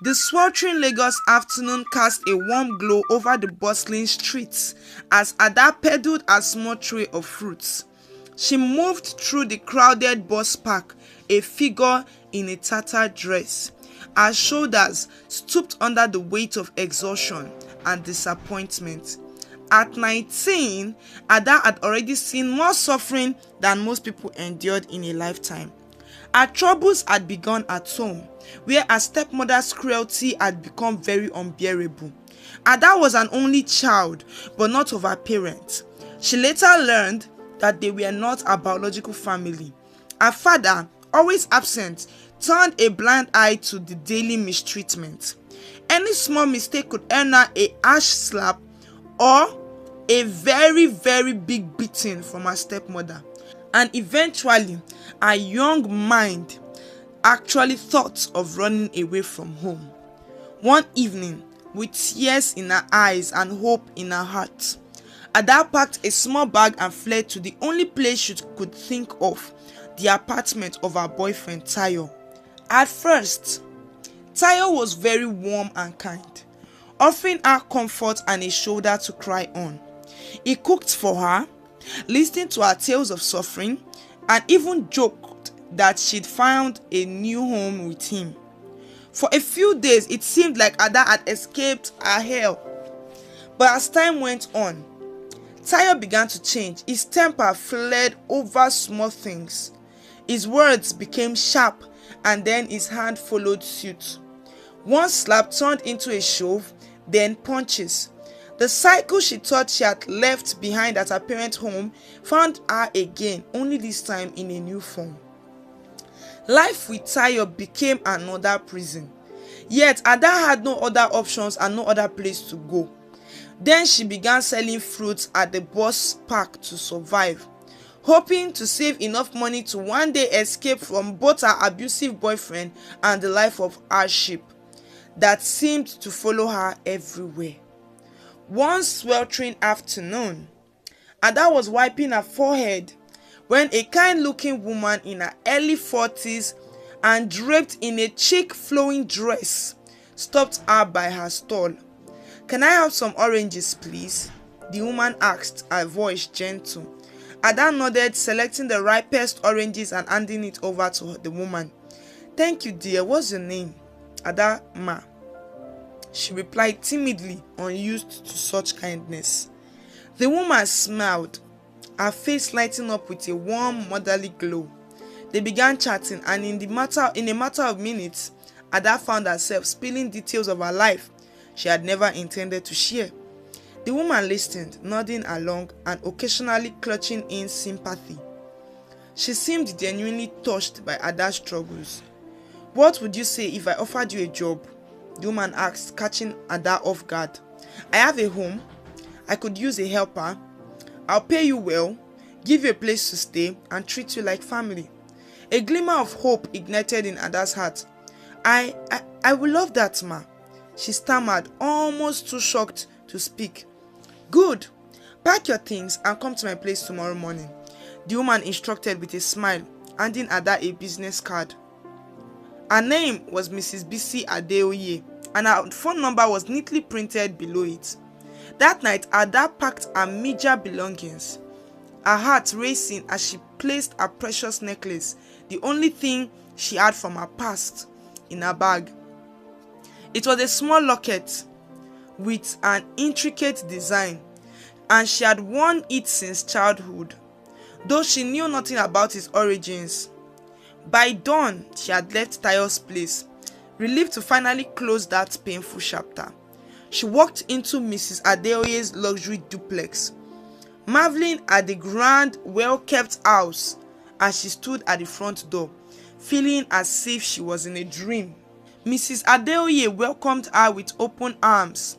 The sweltering Lagos afternoon cast a warm glow over the bustling streets as Ada peddled a small tray of fruits. She moved through the crowded bus park, a figure in a tattered dress. Her shoulders stooped under the weight of exhaustion and disappointment. At 19, Ada had already seen more suffering than most people endured in a lifetime. Her troubles had begun at home, where her stepmother's cruelty had become very unbearable. Ada was an only child, but not of her parents. She later learned that they were not a biological family. Her father, always absent, turned a blind eye to the daily mistreatment. Any small mistake could earn her a harsh slap or a very, very big beating from her stepmother. And eventually, her young mind actually thought of running away from home. One evening, with tears in her eyes and hope in her heart, Ada packed a small bag and fled to the only place she could think of, the apartment of her boyfriend Tayo. At first, Tayo was very warm and kind, offering her comfort and a shoulder to cry on. He cooked for her, listened to her tales of suffering, and even joked that she'd found a new home with him. For a few days, it seemed like Ada had escaped her hell. But as time went on, Tayo began to change. His temper flared over small things. His words became sharp, and then his hand followed suit. One slap turned into a shove, then punches. The cycle she thought she had left behind at her parents' home found her again, only this time in a new form. Life with Tayo became another prison. Yet Ada had no other options and no other place to go. Then she began selling fruits at the bus park to survive, hoping to save enough money to one day escape from both her abusive boyfriend and the life of hardship that seemed to follow her everywhere. One sweltering afternoon, Ada was wiping her forehead when a kind-looking woman in her early 40s and draped in a chic-flowing dress stopped her by her stall. "Can I have some oranges, please?" the woman asked, her voice gentle. Ada nodded, selecting the ripest oranges and handing it over to the woman. "Thank you, dear. What's your name?" "Ada Ma," she replied timidly, unused to such kindness. The woman smiled, her face lighting up with a warm, motherly glow. They began chatting, and in a matter of minutes, Ada found herself spilling details of her life she had never intended to share. The woman listened, nodding along and occasionally clutching in sympathy. She seemed genuinely touched by Ada's struggles. "What would you say if I offered you a job?" the woman asked, catching Ada off guard. "I have a home. I could use a helper. I'll pay you well, give you a place to stay, and treat you like family." A glimmer of hope ignited in Ada's heart. I would love that, ma," she stammered, almost too shocked to speak. "Good. Pack your things and come to my place tomorrow morning," the woman instructed with a smile, handing Ada a business card. Her name was Mrs. Bisi Adeoye, and her phone number was neatly printed below it. That night, Ada packed her meager belongings, her heart racing as she placed her precious necklace, the only thing she had from her past, in her bag. It was a small locket with an intricate design, and she had worn it since childhood, though she knew nothing about its origins. By dawn, she had left Tayo's place, relieved to finally close that painful chapter. She walked into Mrs. Adeoye's luxury duplex, marveling at the grand, well-kept house as she stood at the front door, feeling as if she was in a dream. Mrs. Adeoye welcomed her with open arms,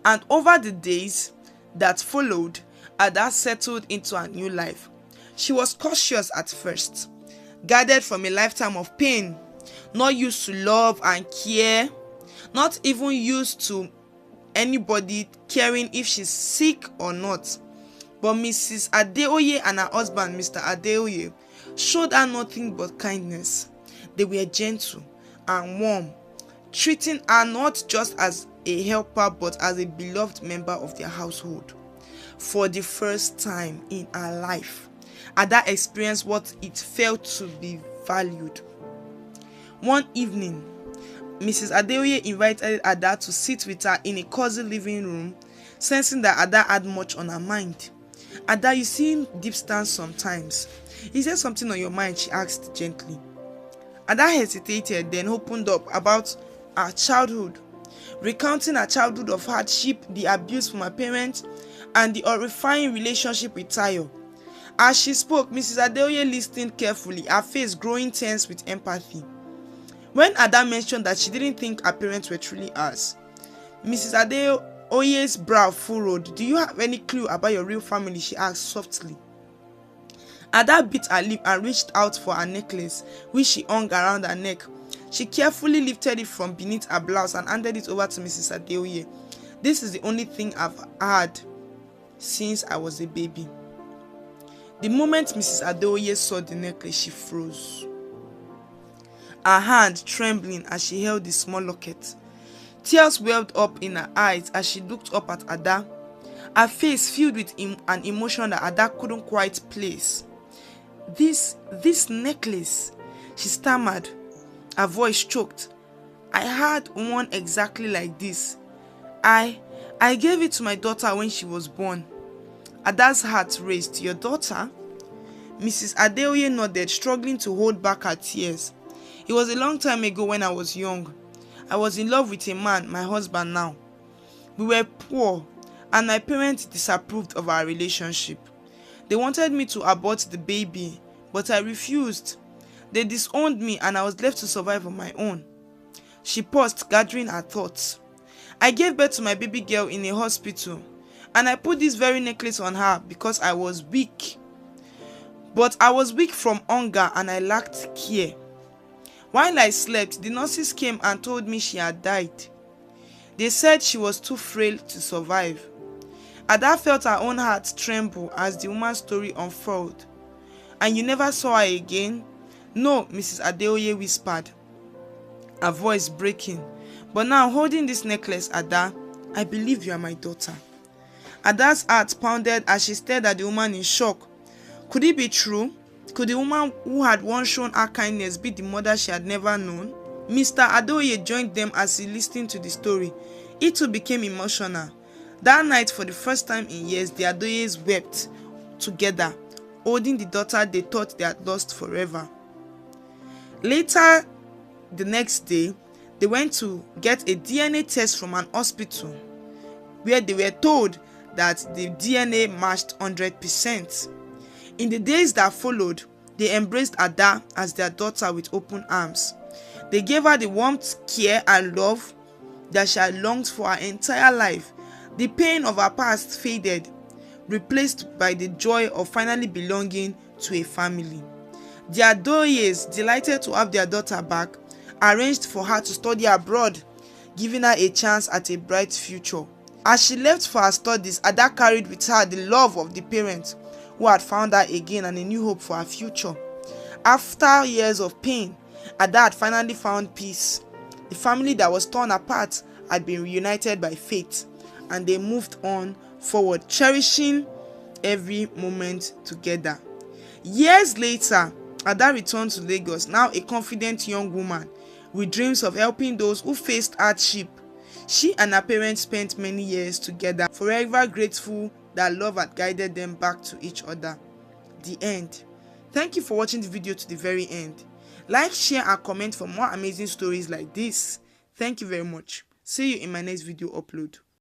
and over the days that followed, Ada settled into a new life. She was cautious at first, guarded from a lifetime of pain, not used to love and care, not even used to anybody caring if she's sick or not. But Mrs. Adeoye and her husband, Mr. Adeoye, showed her nothing but kindness. They were gentle and warm, treating her not just as a helper but as a beloved member of their household. For the first time in her life, Ada experienced what it felt to be valued. One evening, Mrs. Adeoye invited Ada to sit with her in a cozy living room, sensing that Ada had much on her mind. "Ada, you seem distant sometimes. Is there something on your mind?" she asked gently. Ada hesitated, then opened up about her childhood, recounting her childhood of hardship, the abuse from her parents, and the horrifying relationship with Tayo. As she spoke, Mrs. Adeoye listened carefully, her face growing tense with empathy. When Ada mentioned that she didn't think her parents were truly hers, Mrs. Adeoye's brow furrowed. "Do you have any clue about your real family?" she asked softly. Ada bit her lip and reached out for her necklace, which she hung around her neck. She carefully lifted it from beneath her blouse and handed it over to Mrs. Adeoye. "This is the only thing I've had since I was a baby." The moment Mrs. Adeoye saw the necklace, she froze, her hand trembling as she held the small locket. Tears welled up in her eyes as she looked up at Ada, her face filled with an emotion that Ada couldn't quite place. This necklace," she stammered, her voice choked. "I had one exactly like this. I gave it to my daughter when she was born." Ada's heart raced. "Your daughter?" Mrs. Adeoye nodded, struggling to hold back her tears. "It was a long time ago when I was young. I was in love with a man, my husband now. We were poor, and my parents disapproved of our relationship. They wanted me to abort the baby, but I refused. They disowned me and I was left to survive on my own." She paused, gathering her thoughts. "I gave birth to my baby girl in a hospital, and I put this very necklace on her because I was weak. But I was weak from hunger and I lacked care. While I slept, the nurses came and told me she had died. They said she was too frail to survive." Ada felt her own heart tremble as the woman's story unfurled. "And you never saw her again?" "No," Mrs. Adeoye whispered, her voice breaking. "But now, holding this necklace, Ada, I believe you are my daughter." Ada's heart pounded as she stared at the woman in shock. Could it be true? Could the woman who had once shown her kindness be the mother she had never known? Mr. Adeoye joined them as he listened to the story. He too became emotional. That night, for the first time in years, the Adeoyes wept together, holding the daughter they thought they had lost forever. Later, the next day, they went to get a DNA test from an hospital, where they were told that the DNA matched 100%. In the days that followed, they embraced Ada as their daughter with open arms. They gave her the warmth, care, and love that she had longed for her entire life. The pain of her past faded, replaced by the joy of finally belonging to a family. The Adeoyes, delighted to have their daughter back, arranged for her to study abroad, giving her a chance at a bright future. As she left for her studies, Ada carried with her the love of the parents who had found her again and a new hope for her future. After years of pain, Ada had finally found peace. The family that was torn apart had been reunited by fate, and they moved on forward, cherishing every moment together. Years later, Ada returned to Lagos, now a confident young woman with dreams of helping those who faced hardship. She and her parents spent many years together, forever grateful that love had guided them back to each other. The end. Thank you for watching the video to the very end. Like, share, and comment for more amazing stories like this. Thank you very much. See you in my next video upload.